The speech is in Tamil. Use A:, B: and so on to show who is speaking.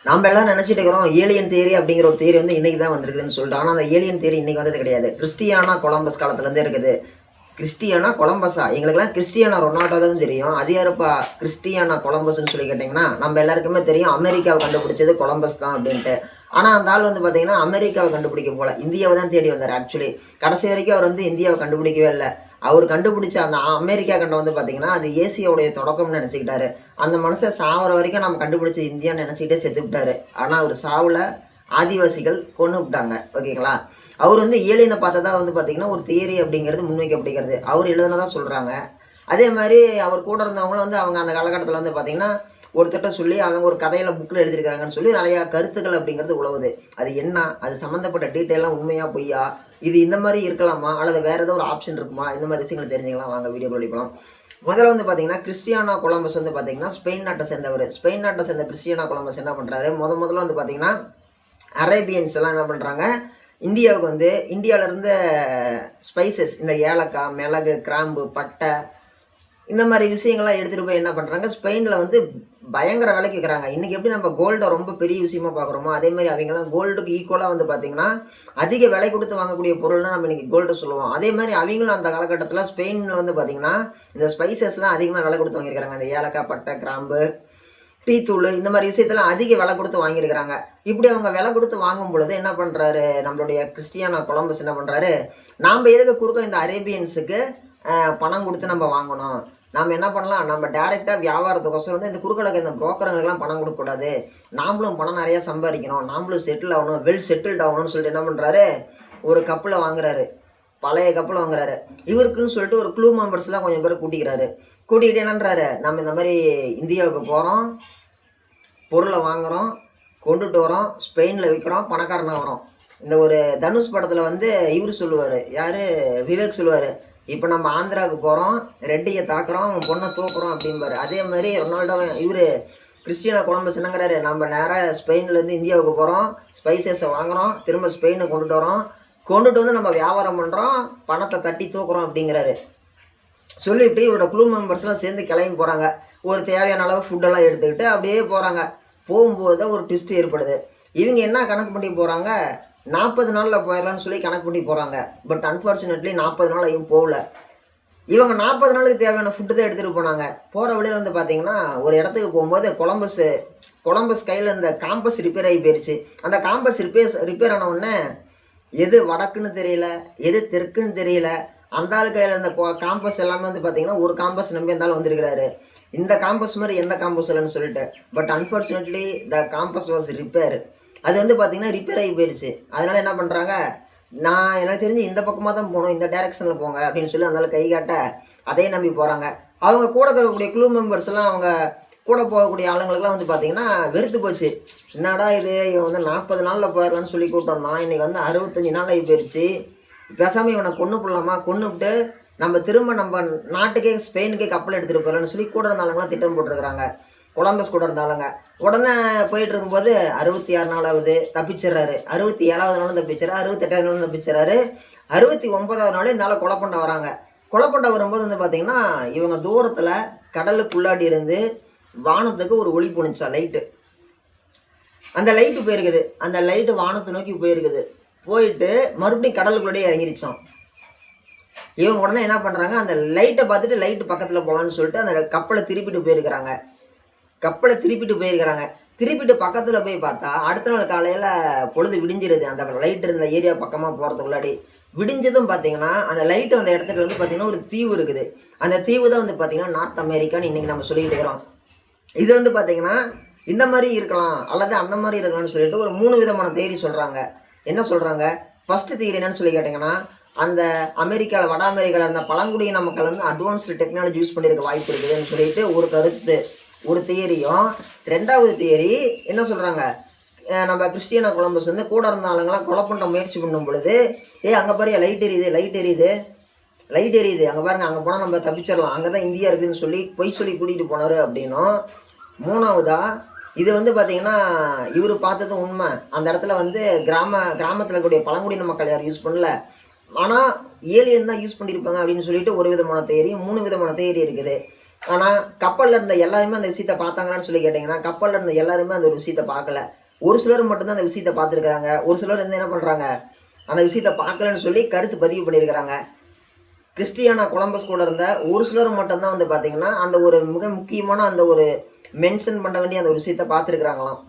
A: நாம எல்லாம் நினைச்சிட்டு இருக்கிறோம் ஏலியன் தியரி அப்படிங்கிற ஒரு தியரி வந்து இன்னைக்கு தான் வந்திருக்குதுன்னு சொல்லிட்டு. ஆனால் அந்த ஏலியன் தியரி இன்னைக்கு வந்தது கிடையாது. கிறிஸ்டியானா கொலம்பஸ் காலத்துலேருந்தே இருக்குது. கிறிஸ்டியானா கொலம்பஸா? எங்களுக்கெல்லாம் கிறிஸ்டியானா ரொனால்டோ தான் தெரியும். அது யாருப்பா கிறிஸ்டியானா கொலம்பஸ்ன்னு சொல்லி கேட்டிங்கன்னா, நம்ம எல்லாருக்குமே தெரியும் அமெரிக்காவை கண்டுபிடிச்சது கொலம்பஸ் தான் அப்படின்ட்டு. ஆனால் அந்த ஆள் வந்து பார்த்தீங்கன்னா அமெரிக்காவை கண்டுபிடிக்க போல, இந்தியாவை தான் தேடி வந்தார். ஆக்சுவலி கடைசி வரைக்கும் அவர் வந்து இந்தியாவை கண்டுபிடிக்கவே இல்லை. அவர் கண்டுபிடிச்ச அந்த அமெரிக்கா கண்டம் வந்து பார்த்தீங்கன்னா அது ஏசியாவுடைய தொடக்கம்னு நினச்சிக்கிட்டாரு. அந்த மனுஷன் சாவர வரைக்கும் நம்ம கண்டுபிடிச்ச இந்தியான்னு நினச்சிக்கிட்டே செத்து விட்டாரு. ஆனால் அவர் சாவில் ஆதிவாசிகள் கொண்டு விட்டாங்க. ஓகேங்களா? அவர் வந்து ஏலியனை பார்த்ததா வந்து பார்த்தீங்கன்னா ஒரு தியரி அப்படிங்கிறது முன்வைக்கப்படுகிறது. அவர் எழுதுனதான் சொல்கிறாங்க. அதே மாதிரி அவர் கூட இருந்தவங்களும் வந்து அவங்க அந்த காலகட்டத்தில் வந்து பார்த்தீங்கன்னா ஒருத்தட்ட சொல்லி அவங்க ஒரு கதையில் புக்கில் எழுதியிருக்காங்கன்னு சொல்லி நிறையா கருத்துக்கள் அப்படிங்கிறது உழவுது. அது என்ன, அது சம்மந்தப்பட்ட டீட்டெயிலாம் உண்மையா பொய்யா, இது இந்த மாதிரி இருக்கலாமா அல்லது வேறு ஏதோ ஒரு ஆப்ஷன் இருக்குமா, இந்த மாதிரி விஷயங்களை தெரிஞ்சுக்கலாம். வாங்க வீடியோ படிக்கலாம். முதல்ல வந்து பார்த்தீங்கன்னா கிறிஸ்டியானா கொலம்பஸ் வந்து பார்த்தீங்கன்னா ஸ்பெயின் நாட்டை சேர்ந்தவர். ஸ்பெயின் நாட்டை சேர்ந்த கிறிஸ்டியானா கொலம்பஸ் என்ன பண்ணுறாரு, முதல்ல வந்து பார்த்தீங்கன்னா அரேபியன்ஸ் எல்லாம் என்ன பண்ணுறாங்க, இந்தியாவுக்கு வந்து இந்தியாவிலேருந்து ஸ்பைசஸ் இந்த ஏலக்காய், மிளகு, கிராம்பு, பட்டை இந்த மாதிரி விஷயங்கள்லாம் எடுத்துகிட்டு போய் என்ன பண்ணுறாங்க, ஸ்பெயினில் வந்து பயங்கர விலைக்கு விற்கிறாங்க. இன்றைக்கி எப்படி நம்ம கோல்டை ரொம்ப பெரிய விஷயமா பார்க்குறோமோ, அதே மாதிரி அவங்களாம் கோல்டுக்கு ஈக்குவலாக வந்து பார்த்திங்கன்னா அதிக விலை கொடுத்து வாங்கக்கூடிய பொருள்னால் நம்ம இன்றைக்கி கோல்டு சொல்லுவோம். அதே மாதிரி அவங்களும் அந்த காலகட்டத்தில் ஸ்பெயினில் வந்து பார்த்திங்கன்னா இந்த ஸ்பைசஸ்லாம் அதிகமாக விலை கொடுத்து வாங்கியிருக்கிறாங்க. இந்த ஏலக்காய், பட்டை, கிராம்பு, டீ தூள் இந்த மாதிரி விஷயத்தெல்லாம் அதிக விலை கொடுத்து வாங்கியிருக்கிறாங்க. இப்படி அவங்க விலை கொடுத்து வாங்கும் பொழுது என்ன பண்ணுறாரு நம்மளுடைய கிறிஸ்டியானா கொலம்பஸ், என்ன பண்ணுறாரு, நாம் எதுக்கு குறுக்க இந்த அரேபியன்ஸுக்கு பணம் கொடுத்து நம்ம வாங்கணும், நாம் என்ன பண்ணலாம், நம்ம டேரெக்டாக வியாபாரத்துக்கோசரம் வந்து இந்த குறுக்கலுக்கு இந்த புரோக்கருங்களுக்கெல்லாம் பணம் கொடுக்கக்கூடாது, நாமளும் பணம் நிறையா சம்பாதிக்கணும், நாமளும் செட்டில் ஆகணும், வெல் செட்டில்ட் ஆகணும்னு சொல்லிட்டு என்ன பண்ணுறாரு, ஒரு கப்பில் வாங்குறாரு, பழைய கப்பில் வாங்குறாரு. இவருக்குன்னு சொல்லிட்டு ஒரு க்ளூ மெம்பர்ஸ்லாம் கொஞ்சம் பேர் கூட்டிக்கிறாரு. கூட்டிகிட்டு என்னன்றாரு, நம்ம இந்த மாதிரி இந்தியாவுக்கு போகிறோம், பொருளை வாங்குகிறோம், கொண்டுட்டு வரோம், ஸ்பெயினில் விற்கிறோம், பணக்காரனாக வரோம். இந்த ஒரு தனுஷ் படத்தில் வந்து இவர் சொல்லுவார், யார், விவேக் சொல்லுவார், இப்போ நம்ம ஆந்திராவுக்கு போகிறோம், ரெட்டியை தாக்குறோம், அவன் பொண்ணை தூக்குறோம் அப்படிம்பாரு. அதே மாதிரி ரொனால்டோ இவர் கிறிஸ்டியானா கொலம்பஸ் என்னங்கிறாரு, நம்ம நேராக ஸ்பெயின்லேருந்து இந்தியாவுக்கு போகிறோம், ஸ்பைசஸை வாங்குகிறோம், திரும்ப ஸ்பெயினை கொண்டுட்டு வரோம், கொண்டுட்டு வந்து நம்ம வியாபாரம் பண்ணுறோம், பணத்தை தட்டி தூக்குறோம் அப்படிங்கிறாரு. சொல்லிவிட்டு இவரோட குழு மெம்பர்ஸ்லாம் சேர்ந்து கிளம்பி போகிறாங்க. ஒரு தேவையான அளவு ஃபுட்டெல்லாம் எடுத்துக்கிட்டு அப்படியே போகிறாங்க. போகும்போது தான் ஒரு ட்விஸ்ட் ஏற்படுது. இவங்க என்ன கணக்கு பண்ணி போகிறாங்க, 40 நாளில் போயிடலான்னு சொல்லி கணக்கு பண்ணி போகிறாங்க. பட் அன்ஃபார்ச்சுனேட்லி 40 நாள் ஐயும் போகல. இவங்க 40 நாளுக்கு தேவையான ஃபுட்டு தான் எடுத்துகிட்டு போனாங்க. போகிற வழியில் வந்து பார்த்தீங்கன்னா ஒரு இடத்துக்கு போகும்போது கொலம்பஸ் கையில் இந்த காம்பஸ் ரிப்பேர் ஆகி போயிடுச்சு. அந்த காம்பஸ் ரிப்பேர் ஆன உடனே எது வடக்குன்னு தெரியல, எது தெற்குன்னு தெரியல. அந்த ஆள் கையில் இந்த காம்பஸ் எல்லாமே வந்து பார்த்தீங்கன்னா ஒரு காம்பஸ் நம்பி இருந்தாலும் வந்திருக்கிறாரு. இந்த காம்பஸ் மாதிரி எந்த காம்பஸ் இல்லைன்னு சொல்லிட்டு. But unfortunately the compass was repair. அது வந்து பார்த்தீங்கன்னா ரிப்பேர் ஆகி போயிடுச்சு. அதனால் என்ன பண்ணுறாங்க, நான் எனக்கு தெரிஞ்சு இந்த பக்கமாக தான் போகணும், இந்த டைரெக்ஷனில் போங்க அப்படின்னு சொல்லி அதனால் கை காட்ட அதையே நம்பி போகிறாங்க. அவங்க கூட இருக்கக்கூடிய குழு மெம்பர்ஸ் எல்லாம், அவங்க கூட போகக்கூடிய ஆளுங்களுக்குலாம் வந்து பார்த்தீங்கன்னா வெறுத்து போச்சு. என்னடா இது, இவன் வந்து 40 நாளில் போயிடலான்னு சொல்லி கூப்பிட்டு வந்தான், இன்றைக்கி வந்து 65 நாள் ஆகி போயிடுச்சு, பேசாமல் இவனை கொன்று போடலாமா, கொன்னுவிட்டு நம்ம திரும்ப நம்ம நாட்டுக்கே ஸ்பெயினுக்கே கப்பல் எடுத்துகிட்டு போகலான்னு சொல்லி கூட இருந்தாலுங்களாம் திட்டம் போட்டிருக்கிறாங்க. கொலம்பஸ் கூட இருந்தாலுங்க. உடனே போயிட்டு இருக்கும்போது 66 நாளாவது தப்பிச்சிடுறாரு, 67வது நாளும் தப்பிச்சிடறாரு, 68வது நாளும் தப்பிச்சிடறாரு, 69வது நாள் இந்த கொலை பண்ண வராங்க. கொலை பண்ண வரும்போது வந்து பார்த்தீங்கன்னா இவங்க தூரத்தில் கடலுக்குள்ளாடி இருந்து வானத்துக்கு ஒரு ஒளி போணுச்சா, லைட்டு. அந்த லைட்டு போயிருக்குது, அந்த லைட்டு வானத்தை நோக்கி போயிருக்குது. போயிட்டு மறுபடியும் கடலுக்குள்ளேயே இறங்கிருச்சோம். இவங்க உடனே என்ன பண்ணுறாங்க, அந்த லைட்டை பார்த்துட்டு லைட்டு பக்கத்தில் போகலான்னு சொல்லிட்டு அந்த கப்பலை திருப்பிட்டு போயிருக்கிறாங்க. திருப்பிட்டு பக்கத்தில் போய் பார்த்தா அடுத்த நாள் காலையில் பொழுது விடிஞ்சிருது. அந்த லைட் இருந்த ஏரியா பக்கமாக போகிறதுக்குள்ளாடி விடிஞ்சதும் பார்த்தீங்கன்னா அந்த லைட்டு அந்த இடத்துல வந்து பார்த்தீங்கன்னா ஒரு தீவு இருக்குது. அந்த தீவு தான் வந்து பார்த்தீங்கன்னா நார்த் அமெரிக்கான்னு இன்றைக்கி நம்ம சொல்லிட்டு இருக்கிறோம். இது வந்து பார்த்தீங்கன்னா இந்த மாதிரி இருக்கலாம் அல்லது அந்த மாதிரி இருக்கலாம்னு சொல்லிட்டு ஒரு 3 விதமான தியரி சொல்கிறாங்க. என்ன சொல்கிறாங்க, ஃபஸ்ட்டு தியரி என்னன்னு சொல்லி கேட்டிங்கன்னா, அந்த அமெரிக்காவில் வட அமெரிக்காவில் இருந்த பழங்குடியின மக்கள் வந்து அட்வான்ஸ்டு டெக்னாலஜி யூஸ் பண்ணியிருக்க வாய்ப்பு இருக்குதுன்னு சொல்லிட்டு ஒரு கருத்து, ஒரு தியரியும். 2வது தியரி என்ன சொல்கிறாங்க, நம்ம கிறிஸ்டியானா கொலம்பஸ் வந்து கூட இருந்த ஆளுங்களாம் கொலை பண்ண முயற்சி பண்ணும் பொழுது, அங்கே பாரு லைட் எரியுது, அங்கே பாருங்க, அங்கே போனால் நம்ம தப்பிச்சிடலாம், அங்கே தான் இந்தியா இருக்குதுன்னு சொல்லி பொய் சொல்லி கூட்டிகிட்டு போனார் அப்படின்னும். 3வதா இது வந்து பார்த்தீங்கன்னா இவர் பார்த்தது உண்மை, அந்த இடத்துல வந்து கிராமத்தில் இருக்கக்கூடிய பழங்குடியின மக்கள் யாரும் யூஸ் பண்ணல, ஆனால் ஏலியன் தான் யூஸ் பண்ணியிருப்பாங்க அப்படின்னு சொல்லிட்டு ஒரு விதமான தியரி. 3 விதமான தியரி இருக்குது. ஆனால் கப்பலில் இருந்த எல்லாருமே அந்த விஷயத்தை பார்த்தாங்கன்னு சொல்லி கேட்டிங்கன்னா கப்பலில் இருந்த எல்லாருமே அந்த ஒரு விஷயத்தை பார்க்கல. ஒரு சிலர் மட்டும்தான் அந்த விஷயத்தை பார்த்துருக்குறாங்க. ஒரு சிலர் வந்து என்ன பண்ணுறாங்க, அந்த விஷயத்தை பார்க்கலன்னு சொல்லி கருத்து பதிவு பண்ணியிருக்கிறாங்க. கிறிஸ்டியானா கொலம்பஸ் கூட இருந்த ஒரு சிலர் மட்டும்தான் வந்து பார்த்தீங்கன்னா அந்த ஒரு மிக முக்கியமான அந்த ஒரு மென்ஷன் பண்ண வேண்டிய அந்த ஒரு விஷயத்தை பார்த்துருக்குறாங்களாம்.